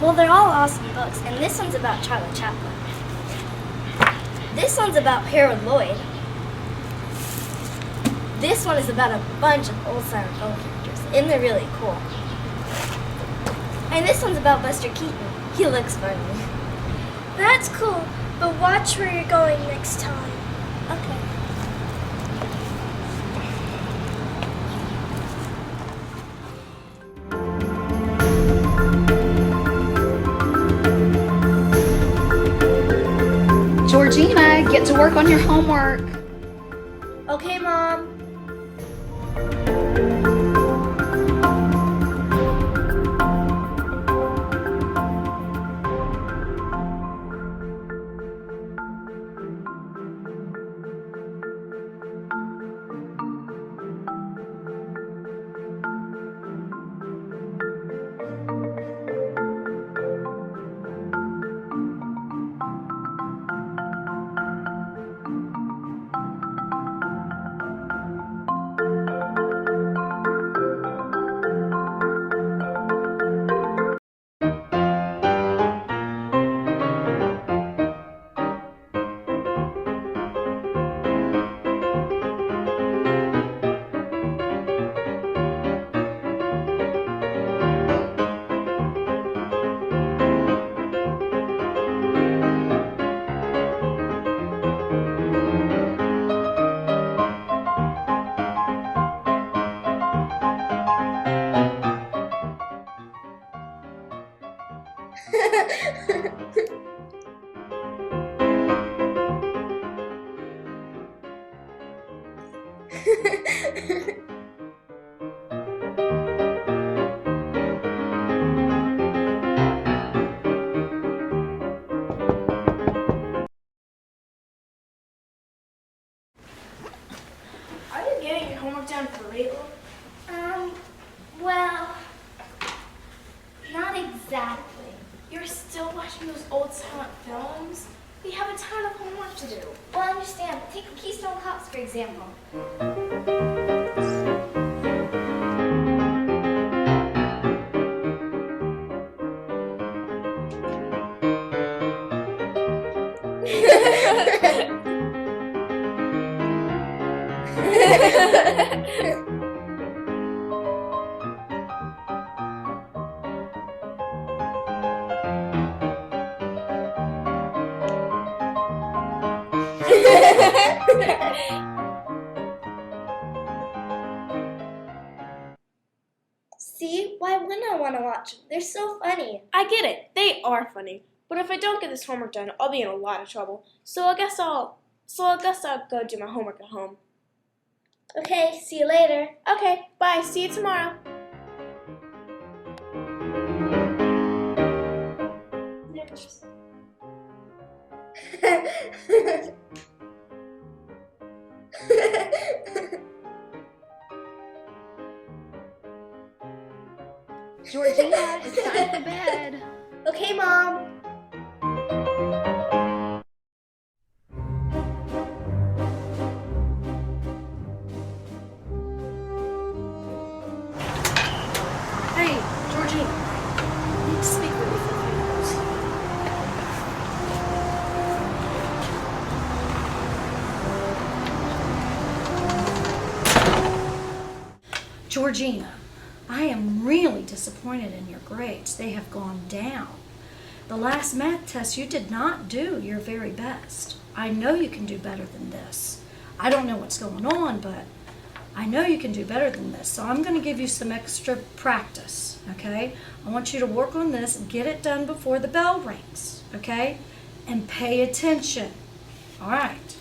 Well, they're all awesome books, and this one's about Charlie Chaplin. This one's about Harold Lloyd. This one is about a bunch of old Silent Film characters, and they're really cool. And this one's about Buster Keaton. He looks funny. That's cool, but watch where you're going next time. Okay. Georgina, get to work on your homework. Okay, Mom. Are you getting your homework done for real? Well, not exactly. You're still watching those old silent films? We have a ton of homework to do. Well, I understand. Take Keystone Cops, for example. See? Why wouldn't I want to watch them? They're so funny. I get it. They are funny. But if I don't get this homework done, I'll be in a lot of trouble. So I guess I'll go do my homework at home. Okay, see you later. Okay, bye. See you tomorrow. Georgina, it's time for bed. Okay, Mom. Hey, Georgina, I need to speak with you for a few minutes. Georgina, I am really disappointed in your grades. They have gone down. The last math test, you did not do your very best. I know you can do better than this. I don't know what's going on, but I know you can do better than this. So I'm going to give you some extra practice, okay? I want you to work on this and get it done before the bell rings, okay? And pay attention, all right?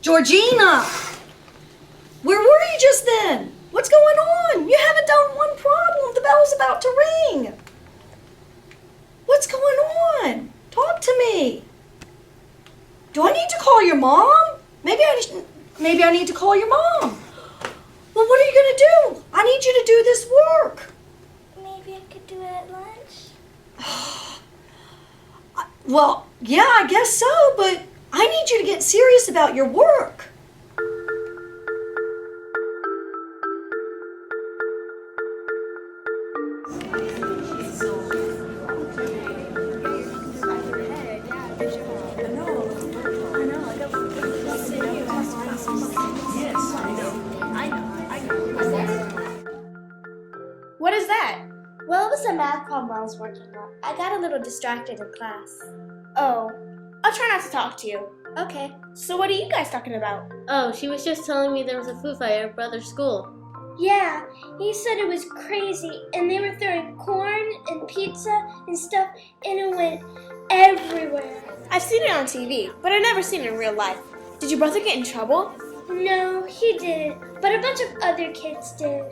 Georgina! Where were you just then? What's going on? You haven't done one problem. The bell's about to ring. What's going on? Talk to me. Do I need to call your mom? Maybe I need to call your mom. Well, what are you going to do? I need you to do this work. Maybe I could do it at lunch. Well, yeah, I guess so, but I need you to get serious about your work. What is that? Well, it was a math problem I was working on. I got a little distracted in class. Oh, I'll try not to talk to you. Okay. So what are you guys talking about? Oh, she was just telling me there was a food fight at her brother's school. Yeah, he said it was crazy, and they were throwing corn and pizza and stuff, and it went everywhere. I've seen it on TV, but I've never seen it in real life. Did your brother get in trouble? No, he didn't, but a bunch of other kids did.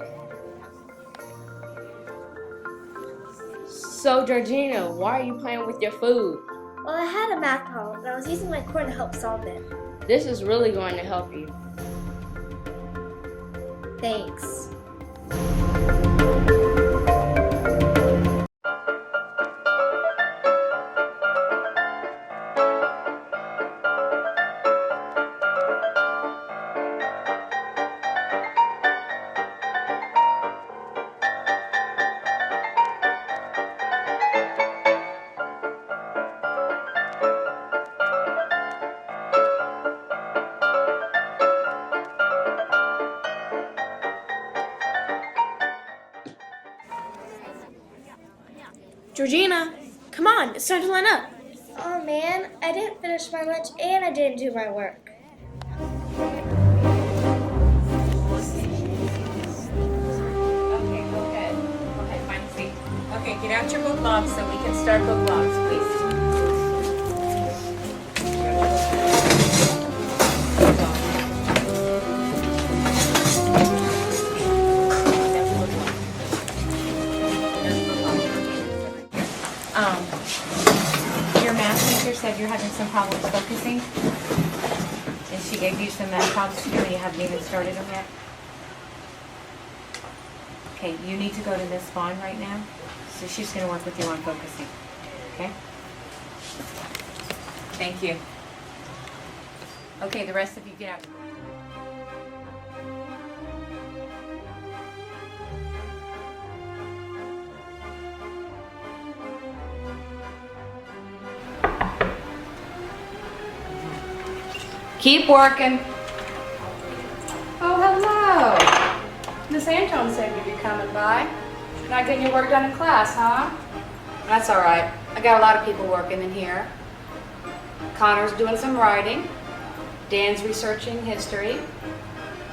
So, Georgina, why are you playing with your food? Well, I had a math problem, and I was using my corn to help solve it. This is really going to help you. Thanks. Georgina, come on, it's time to line up. Oh man, I didn't finish my lunch and I didn't do my work. Okay, go ahead. Go ahead, find a seat. Okay, get out your book logs so we can start book logs, please. Your math teacher said you're having some problems focusing, and she gave you some math problems to do, and you haven't even started them yet. Okay, you need to go to Miss Vaughn right now, so she's going to work with you on focusing, okay? Thank you. Okay, the rest of you get out. Keep working. Oh, hello. Miss Antone said you'd be coming by. Not getting your work done in class, huh? That's all right. I got a lot of people working in here. Connor's doing some writing. Dan's researching history.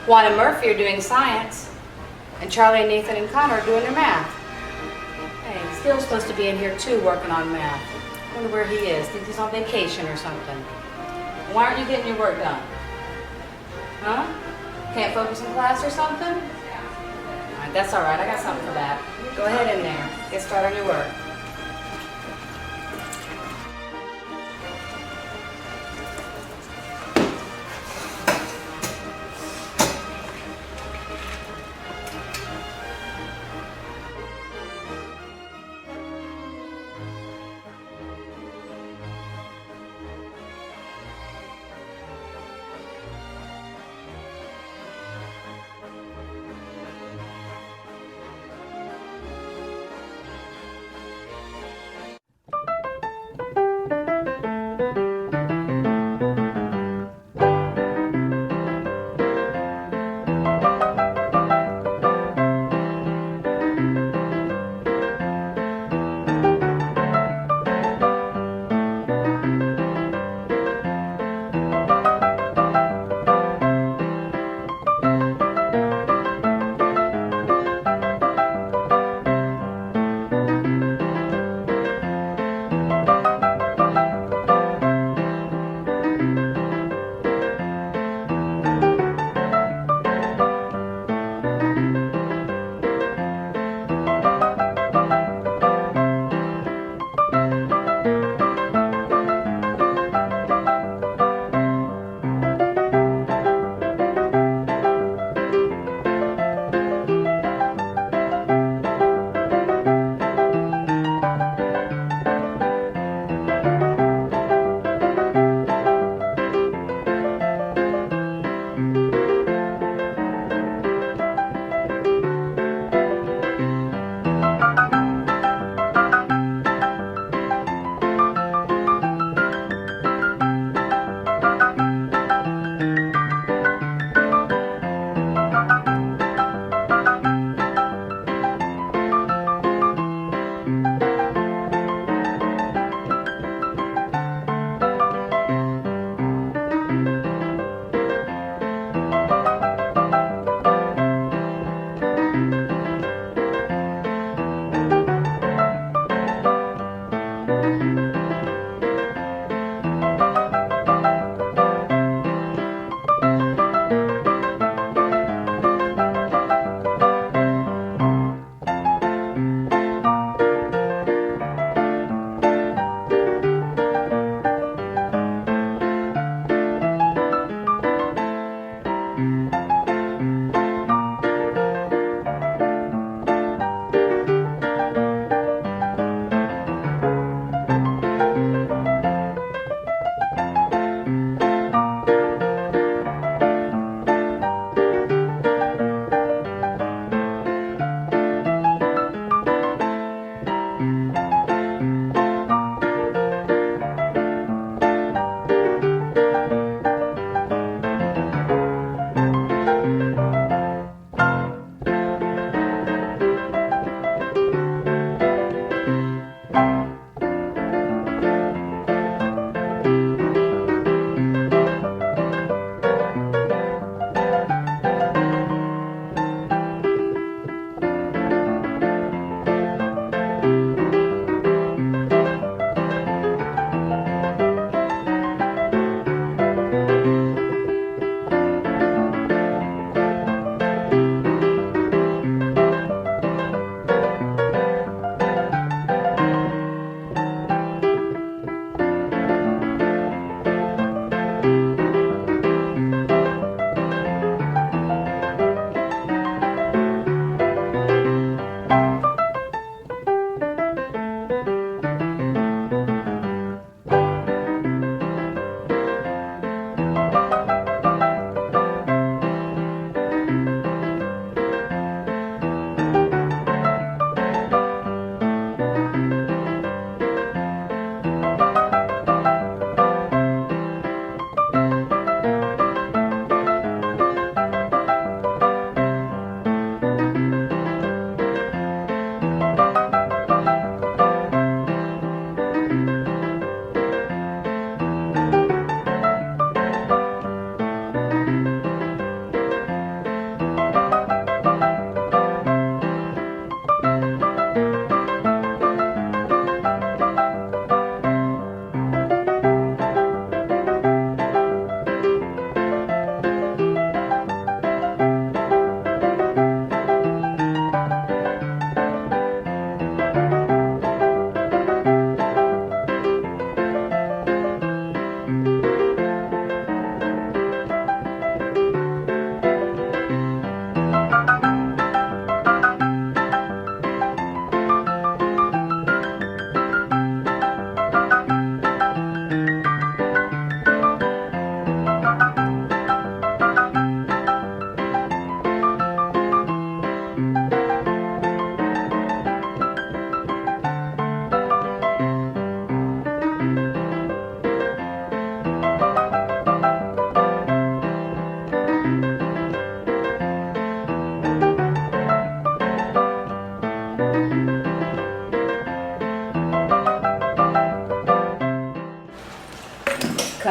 Juan and Murphy are doing science. And Charlie, Nathan, and Connor are doing their math. Hey, Steele's supposed to be in here too working on math. I wonder where he is. Think he's on vacation or something. Why aren't you getting your work done? Huh? Can't focus in class or something? All right, that's all right. I got something for that. Go ahead in there. Get started on your work.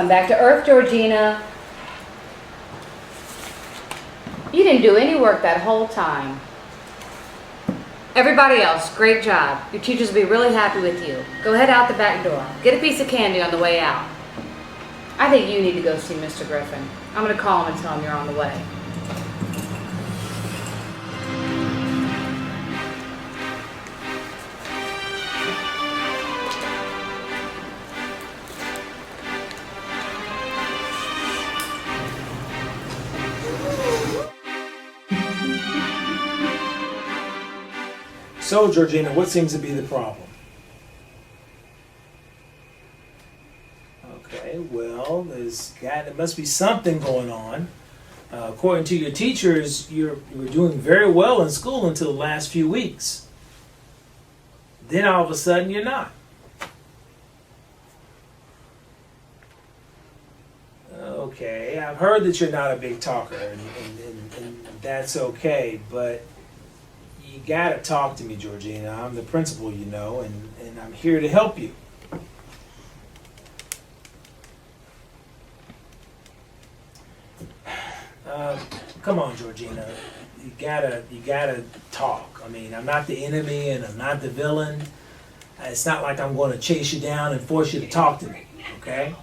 Come back to earth, Georgina. You didn't do any work that whole time. Everybody else, great job. Your teachers will be really happy with you. Go head out the back door. Get a piece of candy on the way out. I think you need to go see Mr. Griffin. I'm going to call him and tell him you're on the way. So, Georgina, what seems to be the problem? Okay, well, there must be something going on. According to your teachers, you were doing very well in school until the last few weeks. Then all of a sudden, you're not. Okay, I've heard that you're not a big talker, and that's okay, but you gotta talk to me, Georgina. I'm the principal, you know, and I'm here to help you. Come on, Georgina. You gotta talk. I mean, I'm not the enemy and I'm not the villain. It's not like I'm going to chase you down and force you to talk to me, okay?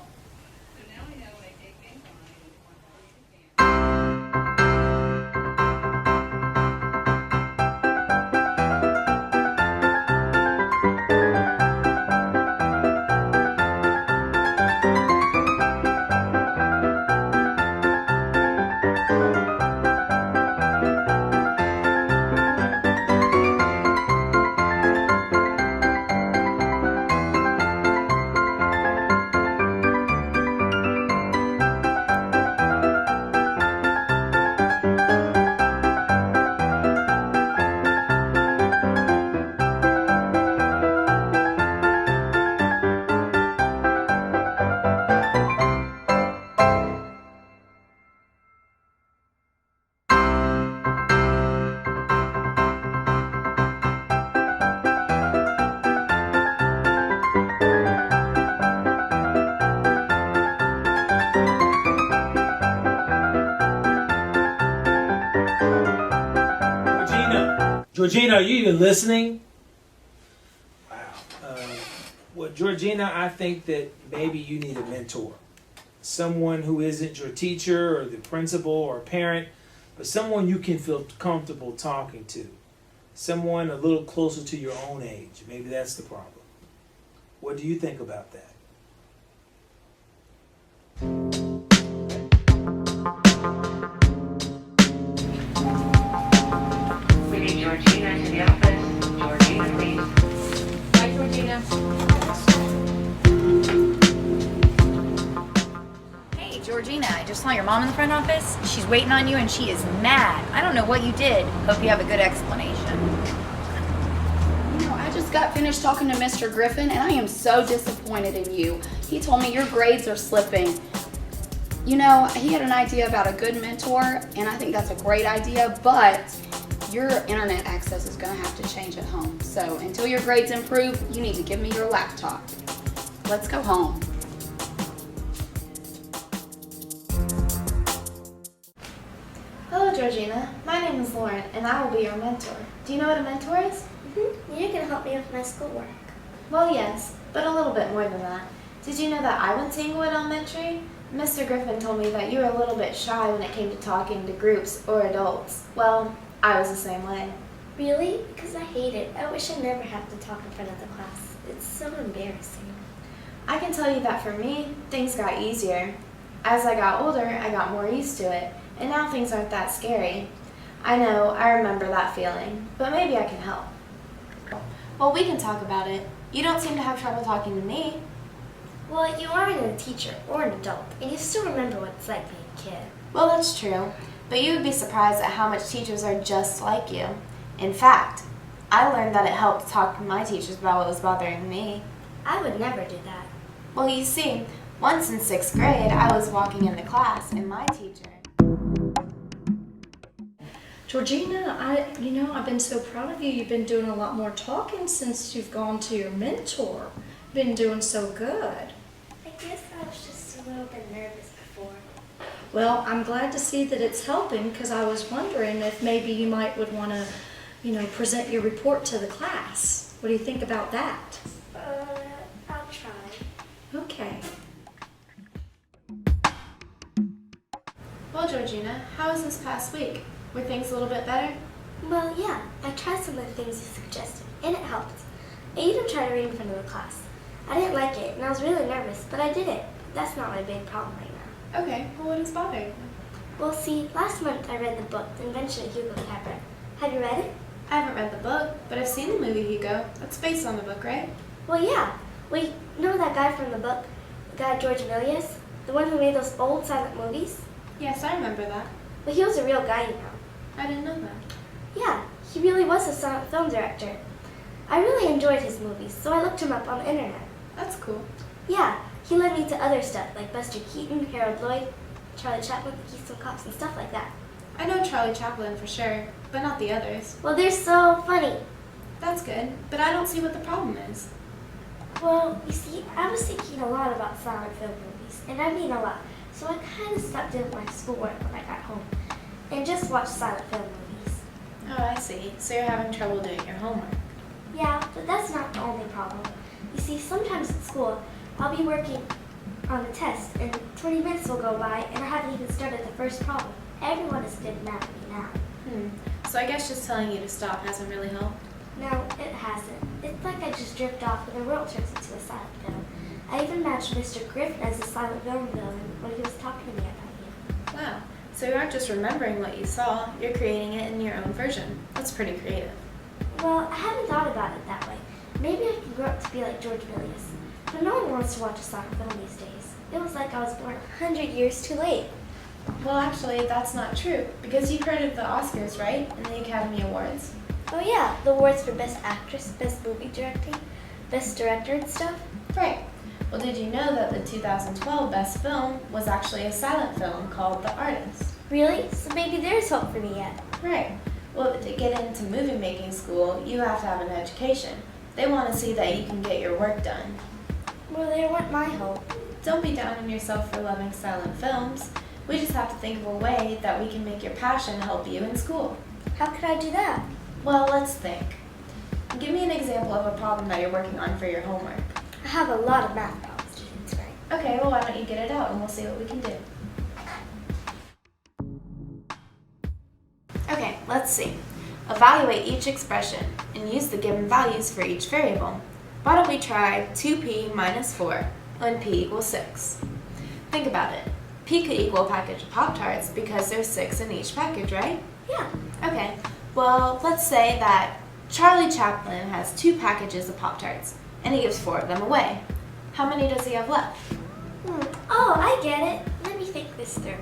Georgina, are you even listening? Wow. Well, Georgina, I think that maybe you need a mentor. Someone who isn't your teacher or the principal or parent, but someone you can feel comfortable talking to. Someone a little closer to your own age. Maybe that's the problem. What do you think about that? We need Georgina to the office. Georgina, please. Hi, Georgina. Hey, Georgina, I just saw your mom in the front office. She's waiting on you and she is mad. I don't know what you did. Hope you have a good explanation. You know, I just got finished talking to Mr. Griffin and I am so disappointed in you. He told me your grades are slipping. You know, he had an idea about a good mentor and I think that's a great idea, but your internet access is going to have to change at home. So until your grades improve, you need to give me your laptop. Let's go home. Hello, Georgina. My name is Lauren, and I will be your mentor. Do you know what a mentor is? You can help me with my schoolwork. Well, yes, but a little bit more than that. Did you know that I went to Inglewood Elementary? Mr. Griffin told me that you were a little bit shy when it came to talking to groups or adults. Well, I was the same way. Really? Because I hate it. I wish I never have to talk in front of the class. It's so embarrassing. I can tell you that for me, things got easier. As I got older, I got more used to it, and now things aren't that scary. I know, I remember that feeling, but maybe I can help. Well, we can talk about it. You don't seem to have trouble talking to me. Well, you aren't a teacher or an adult, and you still remember what it's like being a kid. Well, that's true, but you would be surprised at how much teachers are just like you. In fact, I learned that it helped to talk to my teachers about what was bothering me. I would never do that. Well, you see, once in 6th grade, I was walking into class, and my teacher... Georgina, I've been so proud of you. You've been doing a lot more talking since you've gone to your mentor. Been doing so good. I guess I was just a little bit Well, I'm glad to see that it's helping because I was wondering if maybe you would want to, present your report to the class. What do you think about that? I'll try. Okay. Well, Georgina, how was this past week? Were things a little bit better? Well, yeah, I tried some of the things you suggested, and it helped. I even tried to read in front of the class. I didn't like it, and I was really nervous, but I did it. That's not my big problem right now. Okay, well, what is bothering you? Well, see, last month I read the book, The Invention of Hugo Cabra. Have you read it? I haven't read the book, but I've seen the movie Hugo. That's based on the book, right? Well, yeah. Well, you know that guy from the book? The guy George Milius? The one who made those old silent movies? Yes, I remember that. Well, he was a real guy, I didn't know that. Yeah, he really was a silent film director. I really enjoyed his movies, so I looked him up on the internet. That's cool. Yeah, he led me to other stuff like Buster Keaton, Harold Lloyd, Charlie Chaplin, the Keystone Cops, and stuff like that. I know Charlie Chaplin for sure, but not the others. Well, they're so funny. That's good, but I don't see what the problem is. Well, you see, I was thinking a lot about silent film movies, and I mean a lot, so I kind of stopped doing my schoolwork when I got home and just watched silent film movies. Oh, I see. So you're having trouble doing your homework. Yeah, but that's not the only problem. You see, sometimes at school, I'll be working on a test, and 20 minutes will go by, and I haven't even started the first problem. Everyone is getting mad at me now. So I guess just telling you to stop hasn't really helped? No, it hasn't. It's like I just drift off and the world turns into a silent film. I even imagined Mr. Griffin as a silent film villain when he was talking to me about you. Wow. So you aren't just remembering what you saw, you're creating it in your own version. That's pretty creative. Well, I haven't thought about it that way. Maybe I can grow up to be like George Milius. But no one wants to watch a silent film these days. It was like I was born 100 years too late. Well, actually, that's not true, because you've heard of the Oscars, right? And the Academy Awards. Oh yeah, the awards for Best Actress, Best Movie Directing, Best Director and stuff. Right. Well, did you know that the 2012 Best Film was actually a silent film called The Artist? Really? So maybe there's hope for me yet. Right. Well, to get into movie making school, you have to have an education. They want to see that you can get your work done. Well, they want my hope. Don't be down on yourself for loving silent films. We just have to think of a way that we can make your passion help you in school. How could I do that? Well, let's think. Give me an example of a problem that you're working on for your homework. I have a lot of math problems to do tonight. Okay, well, why don't you get it out and we'll see what we can do. Okay, let's see. Evaluate each expression and use the given values for each variable. Why don't we try 2p minus 4 when p equals 6? Think about it. P could equal a package of Pop-Tarts because there's 6 in each package, right? Yeah. Okay, well, let's say that Charlie Chaplin has 2 packages of Pop-Tarts and he gives 4 of them away. How many does he have left? Oh, I get it. Let me think this through.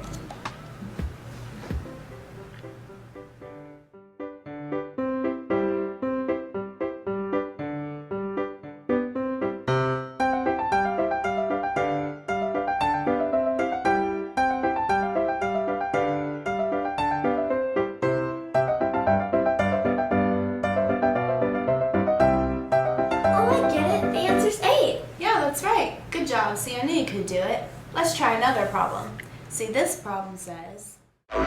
Good job. See, I knew you could do it. Let's try another problem. See, this problem says... Well,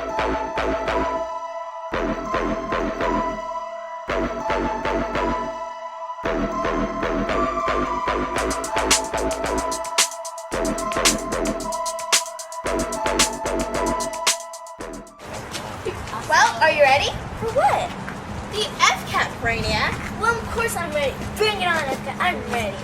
are you ready? For what? The FCAT, Brainiac. Well, of course I'm ready. Bring it on, FCAT. I'm ready.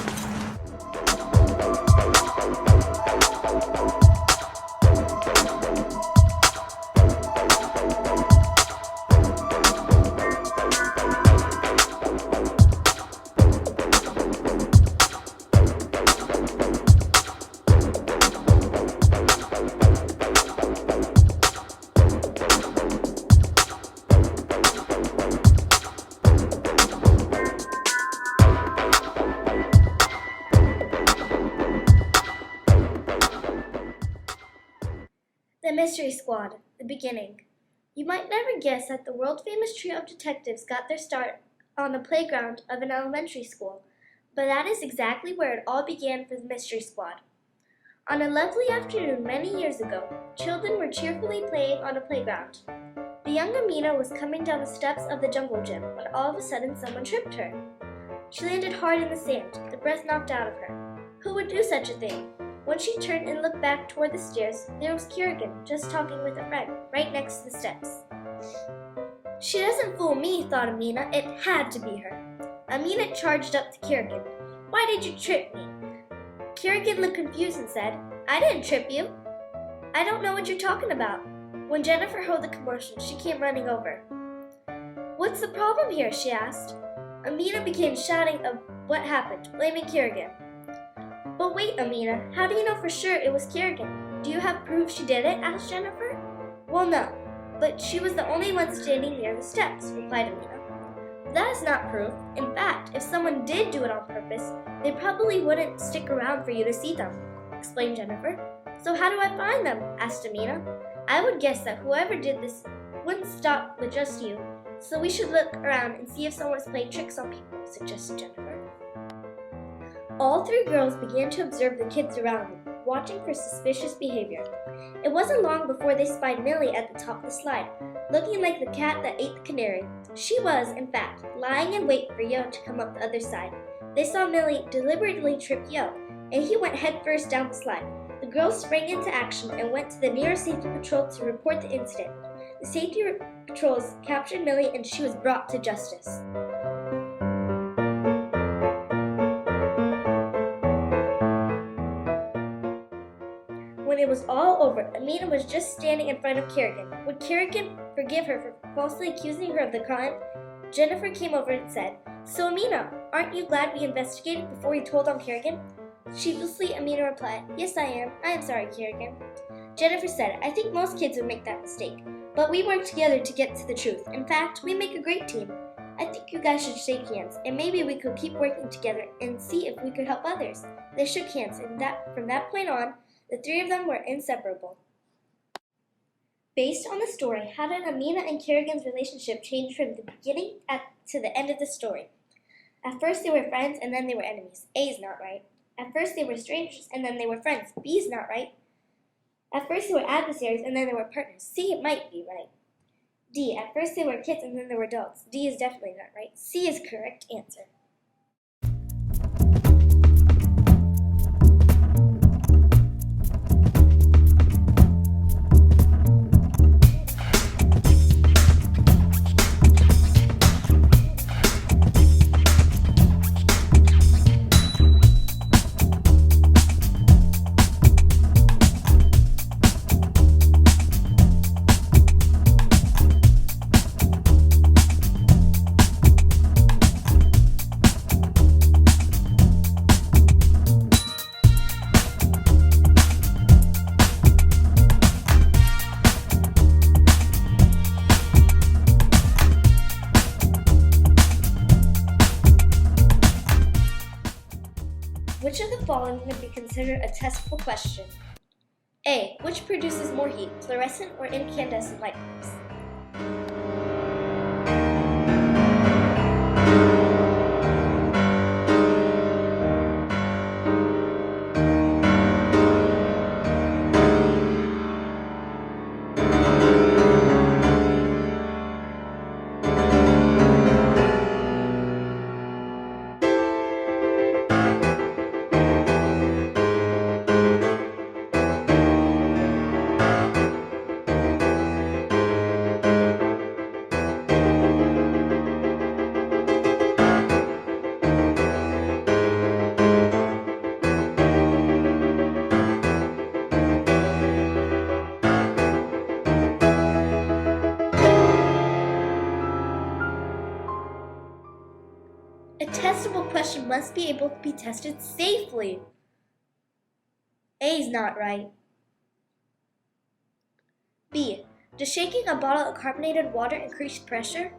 The Mystery Squad, the beginning. You might never guess that the world-famous trio of detectives got their start on the playground of an elementary school, but that is exactly where it all began for the Mystery Squad. On a lovely afternoon many years ago, children were cheerfully playing on a playground. The young Amina was coming down the steps of the jungle gym when all of a sudden someone tripped her. She landed hard in the sand, the breath knocked out of her. Who would do such a thing? When she turned and looked back toward the stairs, there was Kerrigan just talking with a friend, right next to the steps. She doesn't fool me, thought Amina. It had to be her. Amina charged up to Kerrigan. Why did you trip me? Kerrigan looked confused and said, I didn't trip you. I don't know what you're talking about. When Jennifer heard the commotion, she came running over. What's the problem here? She asked. Amina began shouting of what happened, blaming Kerrigan. But wait, Amina, how do you know for sure it was Kerrigan? Do you have proof she did it? Asked Jennifer. Well, no, but she was the only one standing near the steps, replied Amina. That is not proof. In fact, if someone did do it on purpose, they probably wouldn't stick around for you to see them, explained Jennifer. So how do I find them? Asked Amina. I would guess that whoever did this wouldn't stop with just you, so we should look around and see if someone is playing tricks on people, suggested Jennifer. All three girls began to observe the kids around them, watching for suspicious behavior. It wasn't long before they spied Millie at the top of the slide, looking like the cat that ate the canary. She was, in fact, lying in wait for Yo to come up the other side. They saw Millie deliberately trip Yo, and he went headfirst down the slide. The girls sprang into action and went to the nearest safety patrol to report the incident. The safety patrols captured Millie and she was brought to justice. When it was all over, Amina was just standing in front of Kerrigan. Would Kerrigan forgive her for falsely accusing her of the crime? Jennifer came over and said, So Amina, aren't you glad we investigated before you told on Kerrigan? Sheepishly, Amina replied, Yes, I am. I am sorry, Kerrigan. Jennifer said, I think most kids would make that mistake, but we work together to get to the truth. In fact, we make a great team. I think you guys should shake hands, and maybe we could keep working together and see if we could help others. They shook hands, and from that point on, the three of them were inseparable. Based on the story, how did Amina and Kerrigan's relationship change from the beginning to the end of the story? At first they were friends, and then they were enemies. A is not right. At first they were strangers, and then they were friends. B is not right. At first they were adversaries, and then they were partners. C might be right. D, at first they were kids, and then they were dogs. D is definitely not right. C is correct answer. Which of the following would be considered a testable question? A. Which produces more heat, fluorescent or incandescent light bulbs? A testable question must be able to be tested safely. A is not right. B. Does shaking a bottle of carbonated water increase pressure?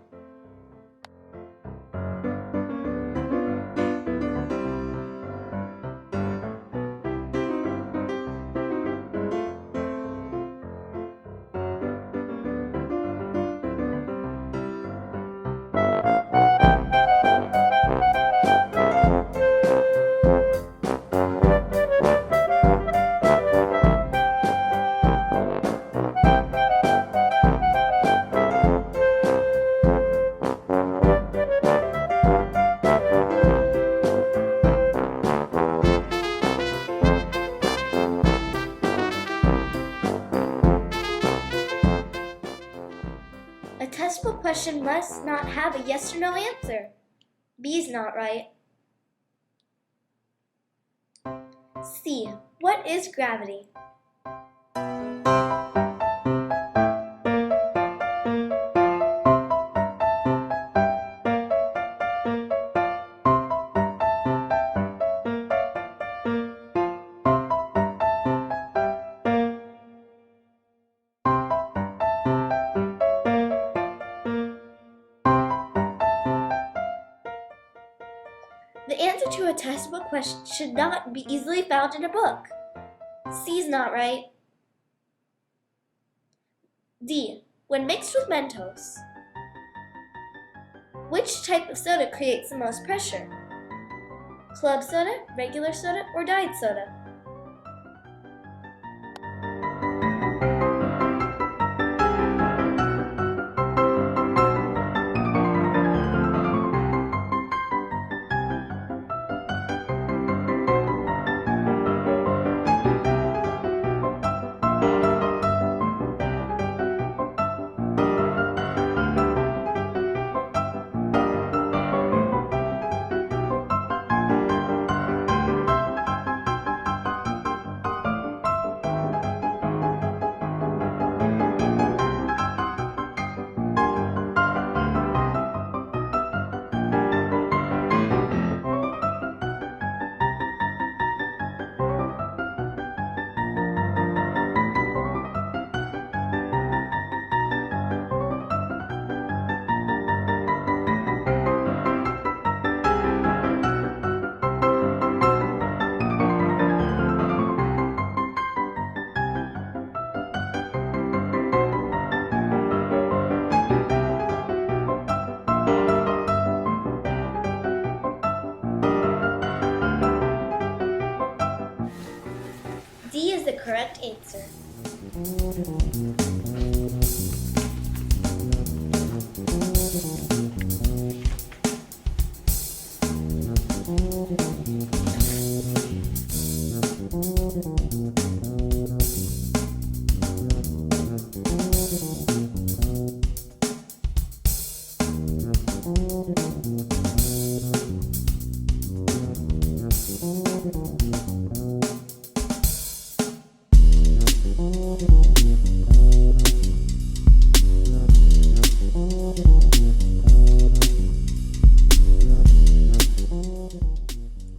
A testable question must not have a yes or no answer. B is not right. C. What is gravity? The answer to a testable question should not be easily found in a book. C is not right. D. When mixed with Mentos. Which type of soda creates the most pressure? Club soda, regular soda, or diet soda? D is the correct answer.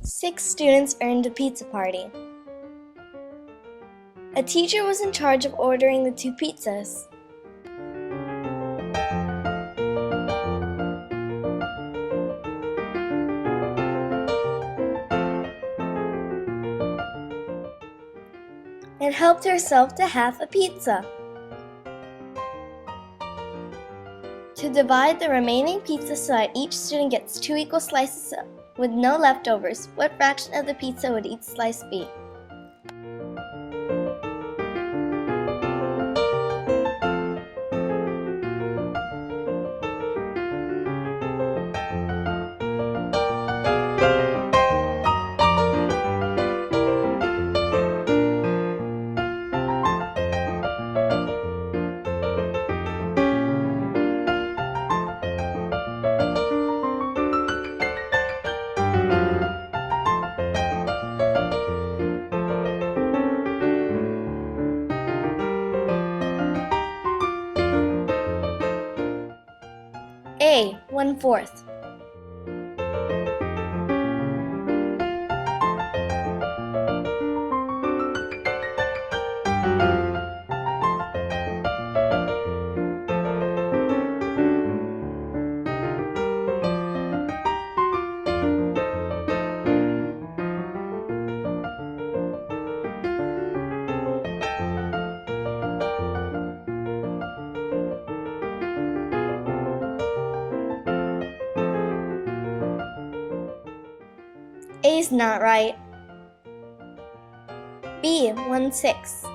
Six students earned a pizza party. A teacher was in charge of ordering the 2 pizzas. And helped herself to half a pizza. To divide the remaining pizza so that each student gets 2 equal slices with no leftovers, what fraction of the pizza would each slice be? A. 1/4. A is not right. B. 1/6.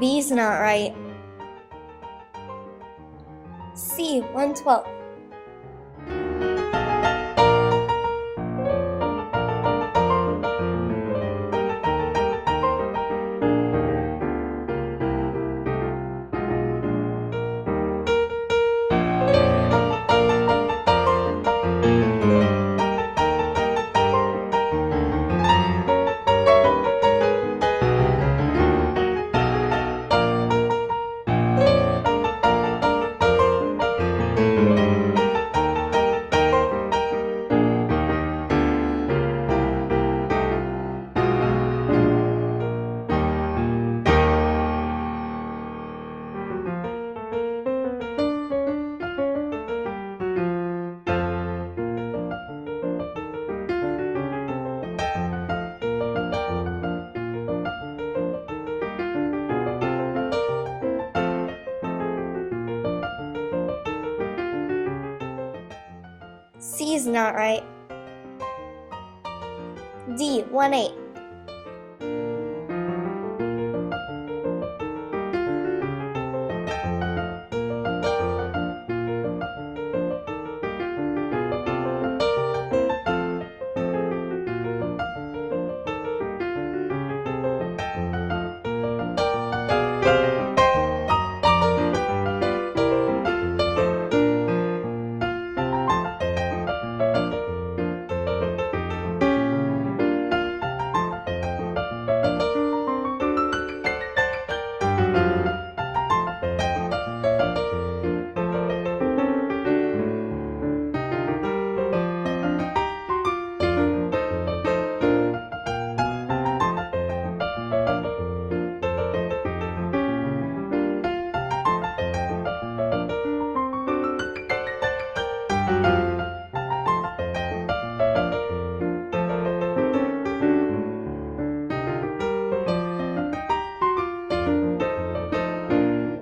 B's not right. C, 1/12. C's not right. D, 1/8.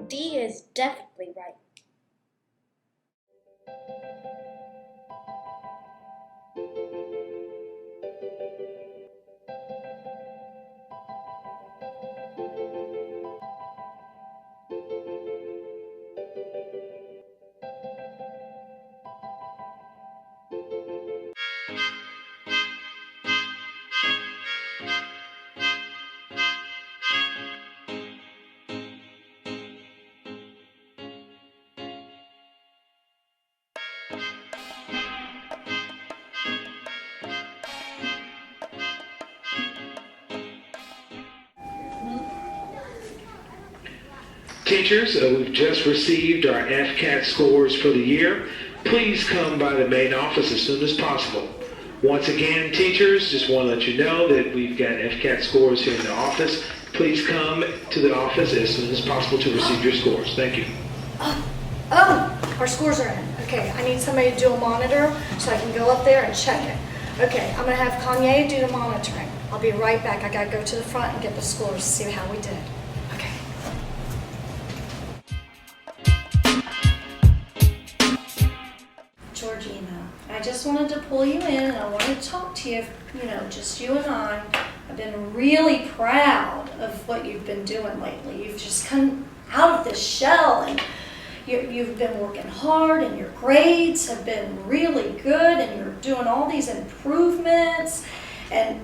D is definitely right. Teachers, we've just received our FCAT scores for the year. Please come by the main office as soon as possible. Once again, teachers, just want to let you know that we've got FCAT scores here in the office. Please come to the office as soon as possible to receive your scores. Thank you. Our scores are in. Okay, I need somebody to do a monitor so I can go up there and check it. Okay, I'm gonna have Kanye do the monitoring. I'll be right back. I gotta go to the front and get the scores to see how we did. Okay. Georgina, I just wanted to pull you in and I wanted to talk to you, just you and I. I've been really proud of what you've been doing lately. You've just come out of this shell and you've been working hard and your grades have been really good and you're doing all these improvements and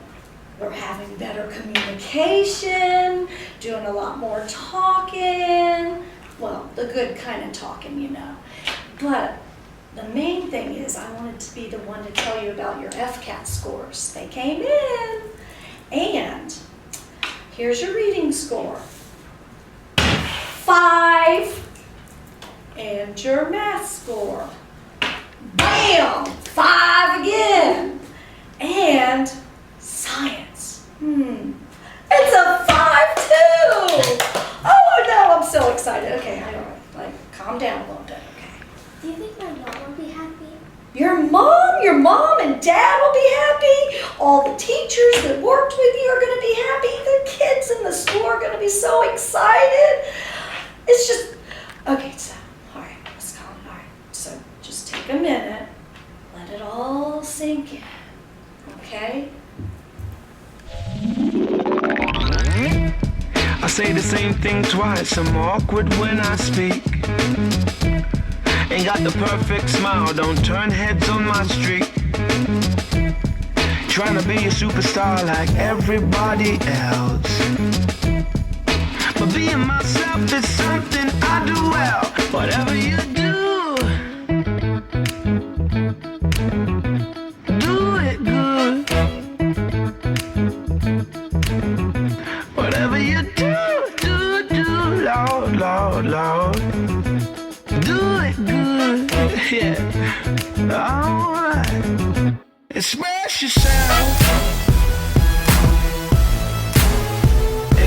we're having better communication, doing a lot more talking. Well, the good kind of talking, But the main thing is I wanted to be the one to tell you about your FCAT scores. They came in. And here's your reading score. 5. And your math score. Bam! 5 again. And science. It's a 5 too. Oh no, I'm so excited. Okay, I don't calm down a little bit. Okay. Do you think my mom will be happy? Your mom and dad will be happy. All the teachers that worked with you are going to be happy. The kids in the school are going to be so excited. It's just, okay, so, all right, let's calm. All right, so just take a minute. Let it all sink in, okay? say the same thing twice, I'm awkward when I speak. Ain't got the perfect smile, don't turn heads on my street. Trying to be a superstar like everybody else, but being myself is something I do well. Whatever you do, do it good. Whatever you do, Lord, Lord, Lord. Do it good, yeah. Alright. Express yourself.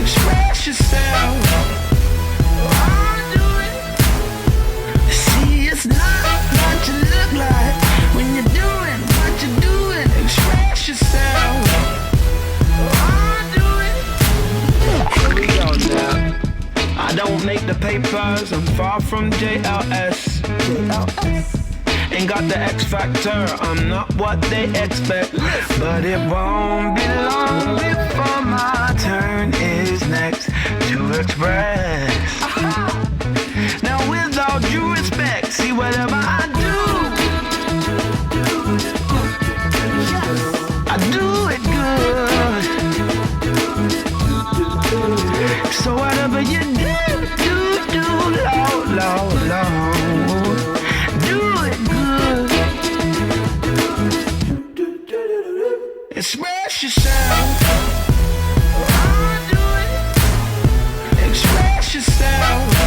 Express yourself. Do it. See, it's not what you look like when you're doing what you're doing. Express yourself. Do it. Here we go now. I don't make the papers, I'm far from JLS. Ain't got the X factor, I'm not what they expect. But it won't be long before my turn is next to express. Now with all due respect, see whatever I do it good. So whatever you do, Lord. Express yourself. Express yourself.